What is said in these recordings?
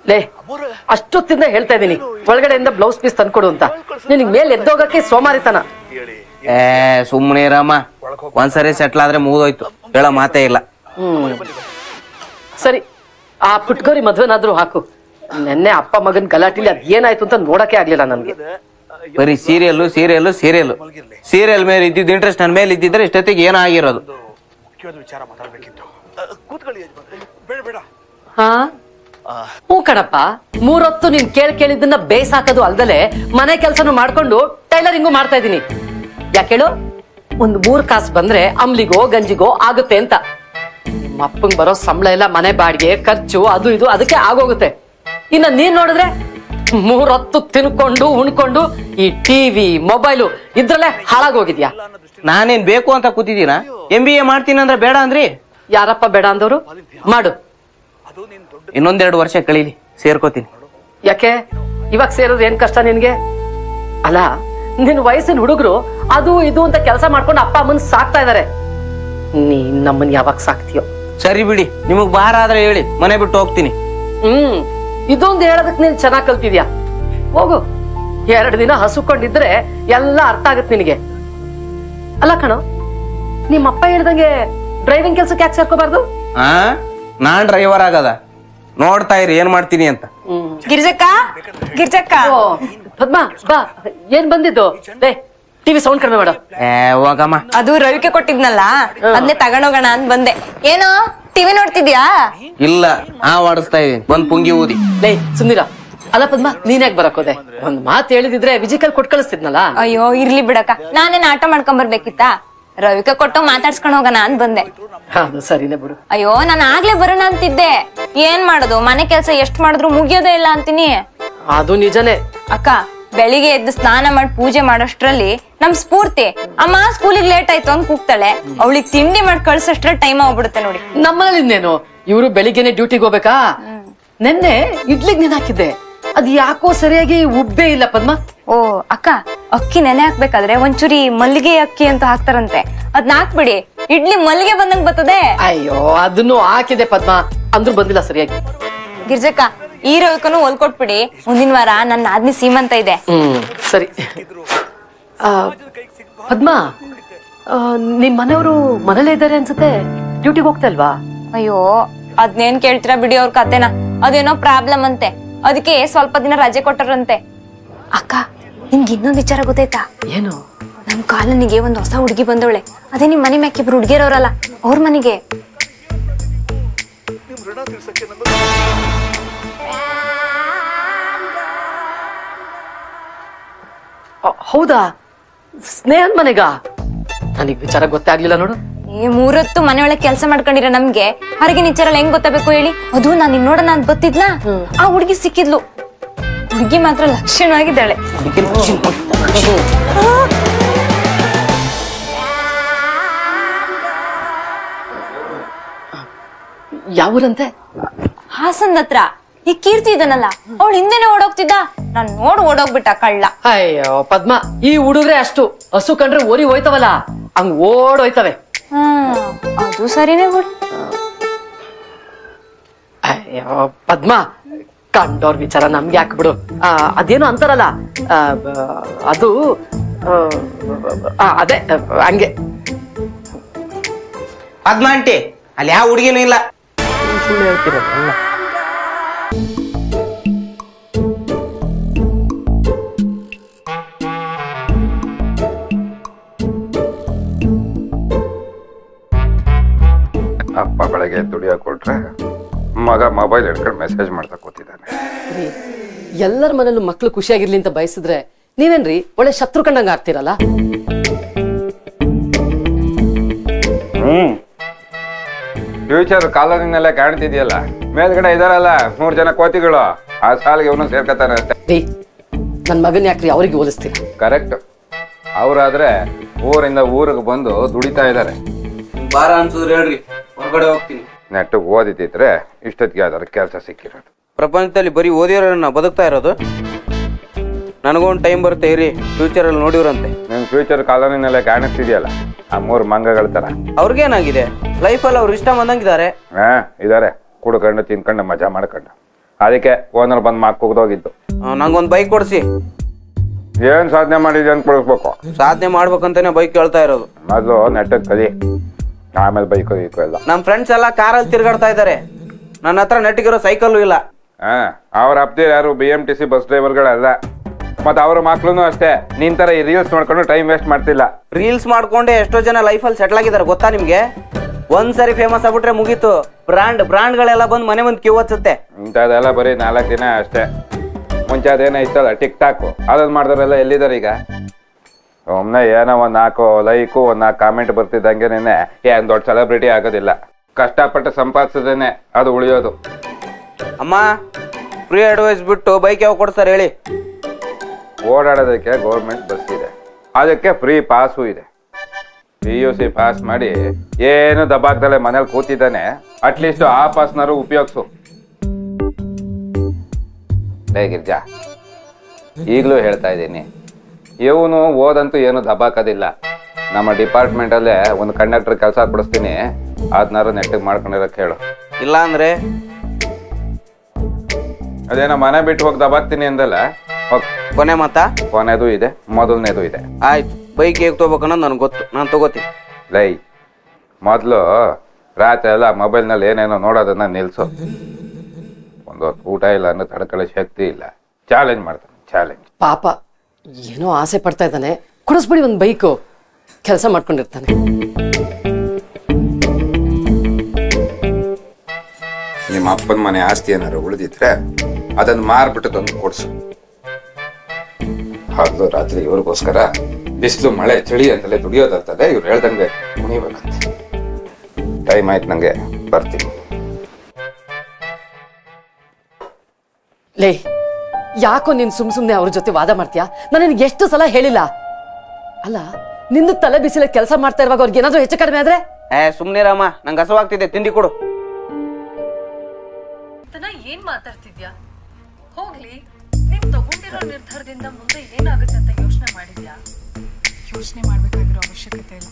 ಲೇ ಅಷ್ಟೊತ್ತಿಂದ ಹೇಳ್ತಾ ಇದೀನಿ ಒಳಗಡೆಯಿಂದ ಬ್ಲೌಸ್ ಪೀಸ್ ತಂದ್ಕೊಡು ಅಂತ. ನಿನಗ್ ಮೇಲೆ ಎದ್ದೋಗಕ್ಕೆ ಸೋಮಾರಿತನ. ಸುಮ್ಮನೆ ರಾಮ, ಒಂದ್ಸರಿ ಸೆಟ್ಲ್ ಆದ್ರೆ ಮುಗಿದೋಯ್ತು, ಹೇಳೋ ಮಾತೇ ಇಲ್ಲ. ಸರಿ, ಆ ಪುಟ್ಕೋರಿ ಮದ್ವೆನಾದ್ರೂ ಹಾಕು. ನೆನ್ನೆ ಅಪ್ಪ ಮಗನ್ ಗಲಾಟಿಲಿ ಅದ್ ಏನಾಯ್ತು ಅಂತ ನೋಡಕ್ಕೆ ಆಗ್ಲಿಲ್ಲ ನನ್ಗೆ. ಬರೀ ಸೀರಿಯಲ್ ಸೀರಿಯಲ್ ಸೀರಿಯಲ್ ಸೀರಿಯಲ್ ಮೇಲೆ ಇದ್ದಿದ್ದು ಇಂಟ್ರೆಸ್ಟ್ ನನ್ನ ಮೇಲೆ ಇದ್ದಿದ್ರೆ ಇಷ್ಟೊತ್ತಿಗೆ ಏನೋ ಆಗಿರೋದು. ಹಾ ಹ್ಞೂ ಕಣಪ್ಪ, 3 ಹೊತ್ತು ನೀನ್ ಕೇಳಿದ್ದನ್ನ ಬೇಯ್ಸಾಕೋದು ಅಲ್ದಲೆ ಮನೆ ಕೆಲ್ಸನೂ ಮಾಡ್ಕೊಂಡು ಟೈಲರಿಂಗು ಮಾಡ್ತಾ ಇದೀನಿ. ಯಾಕೇಳು, ಒಂದ್ 3 ಕಾಸು ಬಂದ್ರೆ ಅಂಬ್ಲಿಗೋ ಗಂಜಿಗೋ ಆಗುತ್ತೆ ಅಂತ. ನಿಮ್ಮ ಅಪ್ಪಂಗ್ ಬರೋ ಸಂಬಳ ಎಲ್ಲ ಮನೆ ಬಾಡಿಗೆ ಖರ್ಚು ಅದು ಇದು ಅದಕ್ಕೆ ಆಗೋಗುತ್ತೆ. ಇನ್ನ ನೀನ್ ನೋಡಿದ್ರೆ 3 ಹೊತ್ತು ತಿನ್ಕೊಂಡು ಉಣ್ಕೊಂಡು ಈ ಟಿವಿ ಮೊಬೈಲು ಇದ್ರಲ್ಲೇ ಹಾಳಾಗೋಗಿದ್ಯಾ. ನಾನೇನ್ ಬೇಕು ಅಂತ ಕೂತಿದ್ದೀನ? MBA ಮಾಡ್ತೀನಿ ಅಂದ್ರೆ ಬೇಡ ಅಂದ್ರಿ? ಯಾರಪ್ಪ ಬೇಡ ಅಂದವ್ರು? ಮಾಡು. ಇನ್ನೊಂದೆರಡು ವರ್ಷ ಕಳೀಲಿ, ಸೇರ್ಕೋತೀನಿ. ಯಾಕೆ ಇವಾಗ ಸೇರೋದು ಏನ್ ಕಷ್ಟ ನಿನ್ಗೆ? ಅಲ್ಲ, ನಿನ್ ವಯಸ್ಸಿನ ಹುಡುಗರು ಅದು ಇದು ಅಂತ ಕೆಲಸ ಮಾಡ್ಕೊಂಡು ಅಪ್ಪ ಅಮ್ಮನ್ ಸಾಕ್ತಾ ಇದಾರೆ. ನೀನ್ ನಮ್ಮನ್ ಯಾವಾಗ ಸಾಕ್ತಿಯೋ? ಸರಿ ಬಿಡಿ, ನಿಮಗ್ ಭಾರ ಆದ್ರೆ ಹೇಳಿ, ಮನೆ ಬಿಟ್ಟು ಹೋಗ್ತೀನಿ. ಇದೊಂದು ಹೇಳೋದಕ್ ನೀನ್ ಚೆನ್ನಾಗ್ ಕಲ್ತಿದ್ಯಾ. ಹೋಗು, 2 ದಿನ ಹಸುಕೊಂಡಿದ್ರೆ ಎಲ್ಲ ಅರ್ಥ ಆಗತ್ ನಿನಗೆ. ಅಲ್ಲ ಕಣೋ, ನಿಮ್ಮಪ್ಪ ಹೇಳ್ದಂಗೆ ಡ್ರೈವಿಂಗ್ ಕೆಲ್ಸಕ್ಕೆ ಯಾಕೆ ಸೇರ್ಕೋಬಾರ್ದು? ನಾನ್ ಡ್ರೈವರ್ ಆಗದ, ನೋಡ್ತಾ ಇರಿ ಏನ್ ಮಾಡ್ತೀನಿ ಅಂತ. ಗಿರ್ಜಕ್ಕ ಗಿರ್ಜಕ್ಕ, ಪದ್ಮಾ ಬಾ. ಏನ್ ಬಂದಿದ್ದು? ಟಿವಿ ಸೌಂಡ್ ಕಡಿಮೆ ಮಾಡ. ಹೋಗಮ್ಮ, ಅದು ರವಿಕೆ ಕೊಟ್ಟಿದ್ನಲ್ಲ, ಅದನ್ನೇ ತಗೊಂಡೋಗೋಣ ಅಂತ ಬಂದೆ. ಏನೋ ಟಿವಿ ನೋಡ್ತಿದ್ಯಾ? ಇಲ್ಲ, ಆಡಿಸ್ತಾ ಇದೀನಿ, ಬಂದ್ ಪುಂಗಿ ಊದಿ. ಸುಮ್ನಿರ. ಅಲ್ಲ ಪದ್ಮಾ, ನೀನ್ ಯಾಕೆ ಬರಕೋದೆ? ಒಂದ್ ಮಾತು ಹೇಳಿದಿದ್ರೆ ವಿಜಿಕಲ್ ಕೊಟ್ಟು ಕಳಿಸ್ತಿದ್ನಲ್ಲ. ಅಯ್ಯೋ ಇರ್ಲಿ ಬಿಡಕ್ಕ, ನಾನೇನ್ ಆಟ ಮಾಡ್ಕೊಂಡ್ ಬರ್ಬೇಕಿತ್ತಾ? ರವಿಕೆ ಕೊಟ್ಟು ಮಾತಾಡ್ಸ್ಕೊಂಡ್ ಹೋಗೋಣ ಅಂತ ಬಂದೆ. ಅದು ಸರಿನೇ ಬಿಡು. ಅಯ್ಯೋ ನಾನು ಆಗ್ಲೇ ಬರೋಣ ಅಂತಿದ್ದೆ. ಏನ್ ಮಾಡೋದು, ಮನೆ ಕೆಲ್ಸ ಎಷ್ಟ್ ಮಾಡಿದ್ರು ಮುಗಿಯೋದೇ ಇಲ್ಲ ಅಂತೀನಿ. ಅದು ನಿಜನೇ ಅಕ್ಕ. ಬೆಳಿಗ್ಗೆ ಎದ್ದು ಸ್ನಾನ ಮಾಡಿ ಪೂಜೆ ಮಾಡೋಷ್ಟ್ರಲ್ಲಿ ನಮ್ ಸ್ಫೂರ್ತಿ ಅಮ್ಮ ಸ್ಕೂಲಿಗೆ ಲೇಟ್ ಆಯ್ತು ಅಂತ ಕೂಗ್ತಾಳೆ. ಅವಳಿಗೆ ತಿಂಡಿ ಮಾಡಿ ಕಳ್ಸೋಷ್ಟ್ರ ಟೈಮ್ ಆಗ್ಬಿಡುತ್ತೆ ನೋಡಿ. ನಮ್ಮಲ್ಲಿ ಇನ್ನೇನು, ಇವ್ರು ಬೆಳಿಗ್ಗೆನೆ ಡ್ಯೂಟಿಗೆ ಹೋಗ್ಬೇಕಾ? ನೆನ್ನೆ ಇಡ್ಲಿಗ್ ನೆನೆ ಹಾಕಿದ್ದೆ, ಅದ್ ಯಾಕೋ ಸರಿಯಾಗಿ ಉಬ್ಬೇ ಇಲ್ಲ ಪದ್ಮ. ಓ ಅಕ್ಕ, ಅಕ್ಕಿ ನೆನೆ ಹಾಕ್ಬೇಕಾದ್ರೆ ಒಂಚೂರಿ ಮಲ್ಲಿಗೆ ಅಕ್ಕಿ ಅಂತ ಹಾಕ್ತಾರಂತೆ, ಅದ್ನ ಹಾಕ್ಬಿಡಿ, ಇಡ್ಲಿ ಮಲ್ಲಿಗೆ ಬಂದಂಗ್ ಬರ್ತದೆ. ಅಯ್ಯೋ ಅದನ್ನು ಹಾಕಿದೆ ಪದ್ಮ, ಅಂದ್ರೂ ಬಂದಿಲ್ಲ ಸರಿಯಾಗಿ. ಗಿರ್ಜಕ್ಕ, ಈ ರವಿಕನು ಹೊಲ್ಕೊಟ್ಬಿಡಿ, ಮುಂದಿನ ವಾರ ನನ್ನ ಆದ್ನಿ ಸೀಮಂತ ಇದೆ. ಸರಿ. ಪದ್ಮ, ನಿಮ್ ಮನೆಯವರು ಮನೇಲೇ ಇದ್ದಾರೆ ಅನ್ಸುತ್ತೆ, ಡ್ಯೂಟಿಗೆ ಹೋಗ್ತಾ ಇಲ್ವಾ? ಅಯ್ಯೋ ಅದ್ನೇನ್ ಕೇಳ್ತೀರಾ ಬಿಡಿ ಅವ್ರ ಕತೆನ. ಅದೇನೋ ಪ್ರಾಬ್ಲಮ್ ಅಂತೆ, ಅದಕ್ಕೆ ಸ್ವಲ್ಪ ದಿನ ರಜೆ ಕೊಟ್ಟರಂತೆ. ಅಕ್ಕ, ನಿಮ್ಗೆ ಇನ್ನೊಂದ್ ವಿಚಾರ ಗೊತ್ತಾಯ್ತಾ? ಏನು? ನಮ್ ಕಾಲನಿಗೆ ಒಂದ್ ಹೊಸ ಹುಡುಗಿ ಬಂದವಳೆ. ಅದೇ ನಿಮ್ ಮನೆ ಮ್ಯಾಕೆ ಇಬ್ರು ಹುಡುಗಿಯರವ್ರಲ್ಲ, ಅವ್ರ ಮನೆಗೆ. ಹೌದಾ? ಸ್ನೇಹನ್ ಮನೆಗ? ನನಗ್ ವಿಚಾರ ಗೊತ್ತೇ ಆಗ್ಲಿಲ್ಲ ನೋಡು. 3 ಹೊತ್ತು ಮನೆಯೊಳಗೆ ಕೆಲಸ ಮಾಡ್ಕೊಂಡಿರ ನಮ್ಗೆ ಹೊರಗಿನ ವಿಚಾರ ಹೆಂಗ್ ಗೊತ್ತಾಗಬೇಕು ಹೇಳಿ? ಅದು ನಾನು ನಿನ್ ನೋಡೋಣ ಅಂತ ಬತ್ತಿದ್ನ, ಆ ಹುಡುಗಿ ಸಿಕ್ಕಿದ್ಲು. ಹುಡುಗಿ ಮಾತ್ರ ಲಕ್ಷಣವಾಗಿದ್ದಾಳೆ. ಯಾವೂರಂತೆ? ಹಾಸನ್ ಹತ್ರ. ಈ ಕೀರ್ತಿ ಇದನ್ನಲ್ಲ, ಅವಳು ಹಿಂದೆನೆ ಓಡೋಗ್ತಿದ್ದ, ನಾನ್ ನೋಡ್ ಓಡೋಗ್ಬಿಟ್ಟ ಕಳ್ಳ. ಅಯ್ಯೋ ಪದ್ಮ, ಈ ಹುಡುಗ್ರೆ ಅಷ್ಟು ಹಸು ಕಂಡ್ರೆ ಓರಿ ಹೋಯ್ತವಲ್ಲ, ಹಂಗ್ ಓಡೋಯ್ತವೆ. ಅದು ಸರಿನೇ ಬಿಡು. ಅಯ್ಯೋ ಪದ್ಮ, ಕಂಡೋರ್ ವಿಚಾರ ನಮ್ಗೆ ಯಾಕೆ ಬಿಡು. ಅದೇನು ಅಂತಾರಲ್ಲ, ಅದು ಅದೇ ಹಂಗೆ. ಪದ್ಮ ಆಂಟಿ, ಅಲ್ಲಿ ಯಾವ ಹುಡುಗಿನೂ ಇಲ್ಲ. ಸುಳ್ಳು ಹೇಳ್ತಿರೋದು. ಅಪ್ಪ ಬೆಳಗ್ಗೆ ದುಡಿಯಾಕ ಕೊಟ್ರೆ ಮಗ ಮೊಬೈಲ್ ಹಿಡ್ಕೊಂಡು ಮೆಸೇಜ್ ಮಾಡ್ತಾ ಕೂತಿದ್ದಾನೆ. ಎಲ್ಲರ ಮನೇಲೂ ಮಕ್ಳು ಖುಷಿಯಾಗಿರ್ಲಿ ಅಂತ ಬಯಸಿದ್ರೆ ನೀವೇನ್ರಿ ಒಳ್ಳೆ ಶತ್ರು ಕಂಡಂಗ ಆಡ್ತೀರಲ್ಲ? ಫ್ಯೂಚರ್ ಕಾಲೋನಿನೆಲ್ಲ ಕಾಣ್ತಿದ್ಯಲ್ಲ, ಮೇಲ್ಗಡೆ ಇದಾರಲ್ಲ 3 ಜನ ಕೋತಿಗಳು, ಆ ಸಾಲಿಗೆ ಇವನು ಸೇರ್ಕತಾನೆ ಅಷ್ಟೇ. ನನ್ ಮಗನ್ ಯಾಕ್ರಿ ಅವ್ರಿಗೆ ಹೋಲಿಸ್ತೀರಿ? ಕರೆಕ್ಟ್. ಅವ್ರಾದ್ರೆ ಊರಿಂದ ಊರಿಗೆ ಬಂದು ದುಡಿತಾ ಇದಾರೆ. ಬಾರ ಅನ್ಸುದ್ರೆ ಹೇಳ್ರಿ, ಹೊರಗಡೆ ಹೋಗ್ತೀನಿ. ನೆಟ್ಟಿಗೆ ಓದಿತಿದ್ರೆ ಇಷ್ಟೊತ್ತಿಗೆ ಯಾವ್ದಾರು ಕೆಲಸ ಸಿಕ್ಕಿರೋದು. ಪ್ರಪಂಚದಲ್ಲಿ ಬರೀ ಓದಿರೋರನ್ನ ಬದುಕ್ತಾ ಇರೋದು. ನನಗೊಂದು ಟೈಮ್ ಬರುತ್ತೆ ಇರಿ, ಫ್ಯೂಚರ್ ಅಲ್ಲಿ ನೋಡಿವ್ರಂತೆ. ನಿಮ್ ಫ್ಯೂಚರ್ ಕಾಲೋನಿನೆಲ್ಲ ಕಾಣಿಸ್ತಿದ್ಯಲ್ಲ, ಆ 3 ಮಂಗಗಳ ತರ. ಅವ್ರಿಗೇನಾಗಿದೆ? ಲೈಫಲ್ಲಿ ಅವ್ರು ಇಷ್ಟ ಬಂದಂಗಿದ್ದಾರೆ. ಇದಾರೆ, ಕುಡ್ಕೊಂಡು ತಿನ್ಕೊಂಡು ಮಜಾ ಮಾಡ್ಕೊಂಡು. ಅದಕ್ಕೆ ಓನರ್ ಬಂದು ಮಾತು ಕುಗ್ದೋಗಿದ್ದು. ನಂಗೊಂದು ಬೈಕ್ ಕೊಡಿಸಿ. ಏನ್ ಸಾಧನೆ ಮಾಡಿದ್ಯ ಅಂತ ಕೊಡಿಸ್ಬೇಕು. ಸಾಧನೆ ಮಾಡ್ಬೇಕಂತಾನೆ ಬೈಕ್ ಕೇಳ್ತಾ ಇರೋದು. ಮೊದಲು ನೆಟ್ಟಗೆ ಕಲಿ, ಆಮೇಲೆ ಬೈಕ್ ಎಲ್ಲ. ನಮ್ಮ ಫ್ರೆಂಡ್ಸ್ ಎಲ್ಲ ಕಾರಲ್ಲಿ ತಿರ್ಗಾಡ್ತಾ ಇದ್ದಾರೆ. ನನ್ನ ಹತ್ರ ನೆಟ್ಟಿಗಿರೋ ಸೈಕಲ್ಲು ಇಲ್ಲ. ಅವ್ರ ಅಪ್ತೀರ್ ಯಾರು BMTC ಬಸ್ ಡ್ರೈವರ್ಗಳಲ್ಲ. ಮತ್ತೆ ಅವ್ರ ಮಕ್ಳು ಅಷ್ಟೇ ನಿನ್ ತರ ಈ ರೀಲ್ಸ್ ಮಾಡ್ಕೊಂಡು ಟೈಮ್ ವೇಸ್ಟ್ ಮಾಡ್ತಿಲ್ಲ. ರೀಲ್ಸ್ ಮಾಡ್ಕೊಂಡೆ ಎಷ್ಟೋ ಜನ ಲೈಫಲ್ಲಿ ಸೆಟ್ಲ್ ಆಗಿದ್ದಾರೆ ಗೊತ್ತಾ ನಿಮ್ಗೆ? ಒಂದ್ಸರಿ ಫೇಮಸ್ ಆಗ್ಬಿಟ್ರೆ ಮುಗೀತು. ಬ್ರಾಂಡ್ಗಳೆಲ್ಲ ಬಂದು ಮನೆ ಮುಂದೆ ಕ್ಯೂ ಹಚ್ಚುತ್ತೆ. ಇಂಥದ್ದೆಲ್ಲ ಬರೀ 4 ದಿನ ಅಷ್ಟೇ. ಮುಂಚೆ ಅದೇನೋ ಇತ್ತಲ್ಲ ಟಿಕ್-ಟಾಕ್, ಅದನ್ನ ಮಾಡಿದವರೆಲ್ಲ ಎಲ್ಲಿದ್ದಾರೆ ಈಗ? ಒಮ್ಮೆ ಏನೋ 1 4 ಲೈಕು 1 4 ಕಾಮೆಂಟ್ ಬರ್ತಿದ್ದಂಗೆನೆ ಏನ್ ದೊಡ್ಡ ಸೆಲೆಬ್ರಿಟಿ ಆಗೋದಿಲ್ಲ. ಕಷ್ಟಪಟ್ಟು ಸಂಪಾದಿಸದೇನೆ ಅದು ಉಳಿಯೋದು. ಅಮ್ಮ, ಫ್ರೀ ಅಡ್ವೈಸ್ ಬಿಟ್ಟು ಬೈಕ್ ಯಾವ ಕೊಡ್ತಾರೆ ಹೇಳಿ? ಓಡಾಡೋದಕ್ಕೆ ಗೌರ್ಮೆಂಟ್ ಬಸ್ ಇದೆ, ಅದಕ್ಕೆ ಫ್ರೀ ಪಾಸು ಇದೆ. PUC ಪಾಸ್ ಮಾಡಿ ಏನು ದಬ್ಬಾಗ್ದಲೆ ಮನೇಲಿ ಕೂತಿದ್ದಾನೆ, ಅಟ್ಲೀಸ್ಟ್ ಆ ಪಾಸ್ನಾರು ಉಪಯೋಗಿಸು. ಗಿರ್ಜಾ, ಈಗಲೂ ಹೇಳ್ತಾ ಇದ್ದೀನಿ, ಇವನು ಓದಂತೂ ಏನು ದಬ್ಬಾಕೋದಿಲ್ಲ. ನಮ್ಮ ಡಿಪಾರ್ಟ್ಮೆಂಟಲ್ಲೇ ಒಂದು ಕಂಡಕ್ಟರ್ ಕೆಲಸ ಕೊಡಿಸ್ತೀನಿ, ಅದನ್ನಾರು ನೆಟ್ಟಿಗೆ ಮಾಡ್ಕೊಂಡಿರೋಕೆ ಹೇಳು. ಇಲ್ಲ ಅಂದ್ರೆ ಅದೇನೋ ಮನೆ ಬಿಟ್ಟು ಹೋಗಿ ದಬ್ಬಾಕ್ತೀನಿ ಅಂದಲ್ಲ, ಕೊನೆ ಮಾತಾ? ಕೊನೆದು ಇದೆ, ಮೊದಲನೇದು ಇದೆ. ಆಯ್ತು, ಬೈಕ್ ಹೇಗೆ ತಗೋಬೇಕು ಅನ್ನೋದು ನನಗೆ ಗೊತ್ತು, ನಾನು ತಗೋತೀನಿ. ಲೈ, ಮೊದಲು ರಾತ್ರಿ ಎಲ್ಲ ಮೊಬೈಲ್ನಲ್ಲಿ ಏನೇನೋ ನೋಡೋದನ್ನ ನಿಲ್ಸು. ಒಂದು ಊಟ ಇಲ್ಲ ಅನ್ನೋ ತಡ್ಕೊಳ್ಳೋ ಶಕ್ತಿ ಇಲ್ಲ. ಚಾಲೆಂಜ್ ಮಾಡ್ತಾನೆ, ಚಾಲೆಂಜ್. ಪಾಪ ಏನೋ ಆಸೆ ಪಡ್ತಾ ಇದ್ದಾನೆ, ಕೊಡಿಸ್ಬಿಡಿ ಒಂದು ಬೈಕು. ಕೆಲಸ ಮಾಡ್ಕೊಂಡಿರ್ತಾನೆ. ನಿಮ್ಮ ಅಪ್ಪನ ಮನೆ ಆಸ್ತಿ ಏನಾದ್ರು ಉಳಿದಿದ್ರೆ ಅದನ್ನು ಮಾರ್ಬಿಟ್ಟು ತಂದು ಕೊಡ್ಸು. ಹೌದು, ರಾತ್ರಿ ಇವ್ರಿಗೋಸ್ಕರ ಬಿಸಿಲು ಮಳೆ ಚಳಿ ಅಂತಲೇ ದುಡಿಯೋದಾಗ್ತದೆ. ಇವ್ರು ಹೇಳ್ದಂಗೆ ಕುಣಿಬೇಕಂತೆ. ಟೈಮ್ ಆಯ್ತು, ನಂಗೆ ಬರ್ತೀನಿ. ಲೇ, ಯಾಕೋ ನೀನ್ ಸುಮ್ನೆ ಅವ್ರ ಜೊತೆ ವಾದ ಮಾಡ್ತೀಯಾ? ನಾನು ನಿನ್ಗೆ ಎಷ್ಟು ಸಲ ಹೇಳಿಲ್ಲ? ಅಲ್ಲ, ನಿನ್ನ ತಲೆ ಬಿಸಿಲ ಕೆಲಸ ಮಾಡ್ತಾ ಇರುವಾಗ ಅವ್ರಿಗೆ ಏನಾದ್ರೂ ಹೆಚ್ಚು ಕಡಿಮೆ ಆದ್ರೆ? ಸುಮ್ನೆ ರಾಮ, ನಂಗೆ ಹಸುವಾಗ್ತಿದೆ, ತಿಂಡಿ ಕೊಡು. ಏನ್ ಮಾತಾಡ್ತಿದ್ಯಾ? ಹೋಗ್ಲಿ, ನೀನ್ ತಗೊಂಡಿರೋ ನಿರ್ಧಾರದಿಂದ ಮುಂದೆ ಏನಾಗುತ್ತೆ ಅಂತ ಯೋಚನೆ ಮಾಡಿದ್ಯಾ? ಯೋಚನೆ ಮಾಡ್ಬೇಕಾಗಿರೋ ಅವಶ್ಯಕತೆ ಇಲ್ಲ.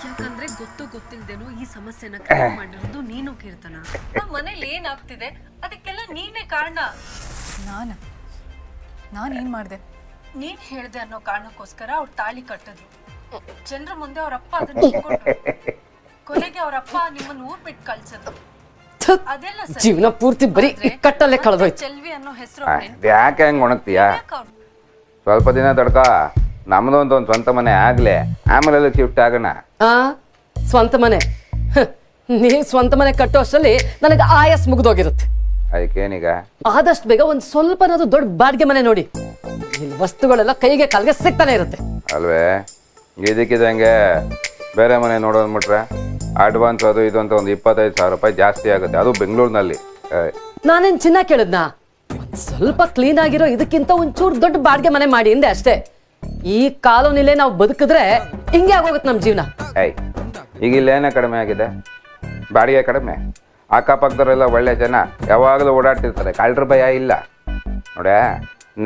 ಯಾಕಂದ್ರೆ ಗೊತ್ತಿಲ್ದೇನೋ ಈ ಸಮಸ್ಯೆನ ಕ್ರಿಯೇಟ್ ಮಾಡಿರೋದು ನೀನು ಕೀರ್ತನ. ನಮ್ಮ ಮನೇಲಿ ಏನಾಗ್ತಿದೆ ಅದಕ್ಕೆಲ್ಲ ನೀನೇ ಕಾರಣ. ನಾನೇನ್ ಮಾಡ್ದೆ? ನೀನ್ ಹೇಳ್ದೆ ಅನ್ನೋ ಕಾರಣಕ್ಕೋಸ್ಕರ ಅವ್ರು ತಾಳಿ ಕಟ್ಟಿದ್ರು. ಜನರ ಮುಂದೆ ಅವ್ರಪ್ಪ ಅದನ್ನ ಇಟ್ಕೊಂಡ್ರು. ಕೊನೆಗೆ ಅವರಪ್ಪ ನಿಮ್ಮನ್ನ ಊರ್ ಬಿಟ್ಟು ಕಳ್ಸಿದ್ರು. ಅದೆಲ್ಲ ಜೀವನ ಪೂರ್ತಿ ಬರೀ ಕಟ್ಟಲ್ಲೇ ಕಳೆದೋಯ್ತು. ಚೆಲ್ವಿ ಅನ್ನೋ ಹೆಸರು ಯಾಕೆ ಹಂಗ್ ಒಣಗ್ತೀಯಾ? ಸ್ವಲ್ಪ ದಿನ ತಡ್ಕ, ನಮ್ದು ಒಂದು ಸ್ವಂತ ಮನೆ ಆಗ್ಲೇ, ಆಮೇಲೆ ಶಿಫ್ಟ್ ಆಗೋಣ. ಸ್ವಂತ ಮನೆ? ನೀವ್ ಸ್ವಂತ ಮನೆ ಕಟ್ಟೋ ಅಷ್ಟರಲ್ಲಿ ನನಗೆ ಆಯಸ್ ಮುಗ್ದೋಗಿರುತ್ತೆ. ಅದಕ್ಕೇನೀಗ? ಆದಷ್ಟು ಬೇಗ ಒಂದ್ ಸ್ವಲ್ಪನಾದ್ರು ದೊಡ್ಡ ಬಾಡಿಗೆ ಮನೆ ನೋಡಿ. ವಸ್ತುಗಳೆಲ್ಲ ಕೈಗೆ ಕಾಲ್ಗೆ ಸಿಗ್ತಾನೆ ಇರುತ್ತೆ ಅಲ್ವೇ? ಇದಕ್ಕಿದಂಗೆ ಬೇರೆ ಮನೆ ನೋಡೋದ್ಬಿಟ್ರೆ ಅಡ್ವಾನ್ಸ್ ಅದು ಇದು ಅಂತ ಒಂದು 25,000 ರೂಪಾಯಿ ಜಾಸ್ತಿ ಆಗುತ್ತೆ, ಅದು ಬೆಂಗಳೂರಿನಲ್ಲಿ. ನಾನೇನ್ ಚಿನ್ನ ಕೇಳಿದ್ನಾ? ಸ್ವಲ್ಪ ಕ್ಲೀನ್ ಆಗಿರೋ ಇದಕ್ಕಿಂತ ಒಂಚೂರು ದೊಡ್ಡ ಬಾಡಿಗೆ ಮನೆ ಮಾಡಿ ಇಂದೆ ಅಷ್ಟೇ. ಈ ಕಾಲೋನಿಲೇ ನಾವು ಬದುಕಿದ್ರೆ ಹಿಂಗೆ ಆಗೋಗುತ್ತೆ ನಮ್ ಜೀವನ. ಈಗ ಇಲ್ಲೇನೇ ಕಡಿಮೆ ಆಗಿದೆ, ಬಾಡಿಗೆ ಕಡಿಮೆ. ಅಕ್ಕಪಕ್ಕದವರೆಲ್ಲ ಒಳ್ಳೆ ಜನ ಯಾವಾಗಲೂ ಓಡಾಡ್ತಿರ್ತಾರೆ, ಕಳ್ಳರ ಭಯ ಇಲ್ಲ. ನೋಡ,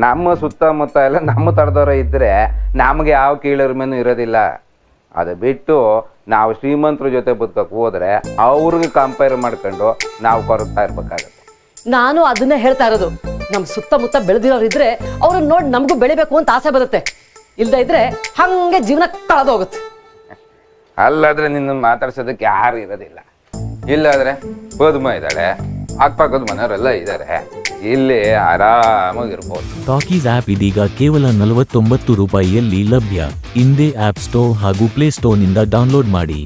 ನಮ್ಮ ಸುತ್ತಮುತ್ತ ಎಲ್ಲ ನಮ್ಮ ತರದವ್ರ ಇದ್ರೆ ನಮ್ಗೆ ಯಾವ ಕೀಳರಿಮೆನೂ ಇರೋದಿಲ್ಲ. ಅದು ಬಿಟ್ಟು ನಾವು ಶ್ರೀಮಂತರ ಜೊತೆ ಬದುಕಕ್ಕೆ ಹೋದ್ರೆ ಅವ್ರಿಗೆ ಕಂಪೇರ್ ಮಾಡ್ಕೊಂಡು ನಾವು ಕೊರಗ್ತಾ ಇರ್ಬೇಕಾಗತ್ತೆ. ನಾನು ಅದನ್ನೇ ಹೇಳ್ತಾ ಇರೋದು. ನಮ್ ಸುತ್ತಮುತ್ತ ಬೆಳೆದಿರೋರು ಇದ್ರೆ ಅವ್ರನ್ನ ನೋಡಿ ನಮಗೂ ಬೆಳಿಬೇಕು ಅಂತ ಆಸೆ ಬರುತ್ತೆ. ಇಲ್ದ ಇದ್ರೆ ಹಂಗೆ ಜೀವನ ಕಳೆದೋಗುತ್ತೆ. ಅಲ್ಲಾದ್ರೆ ನಿನ್ನ ಮಾತಾಡ್ಸೋದಕ್ಕೆ ಯಾರು ಇರೋದಿಲ್ಲ. ಇಲ್ಲಾದ್ರೆ ಪದ್ಮ ಇದ್ದಾಳೆ, ಅಕ್ಕಪಕ್ಕದ ಮನೆಯವರೆಲ್ಲ ಇದ್ದಾರೆ, ಇಲ್ಲಿ ಆರಾಮಾಗಿರ್ಬೋದು. ಟಾಕೀಸ್ ಆಪ್ ಇದೀಗ ಕೇವಲ 49 ರೂಪಾಯಿಯಲ್ಲಿ ಲಭ್ಯ. ಇಂದೇ ಆಪ್ ಸ್ಟೋರ್ ಹಾಗೂ ಪ್ಲೇ ಸ್ಟೋರ್ನಿಂದ ಡೌನ್ಲೋಡ್ ಮಾಡಿ.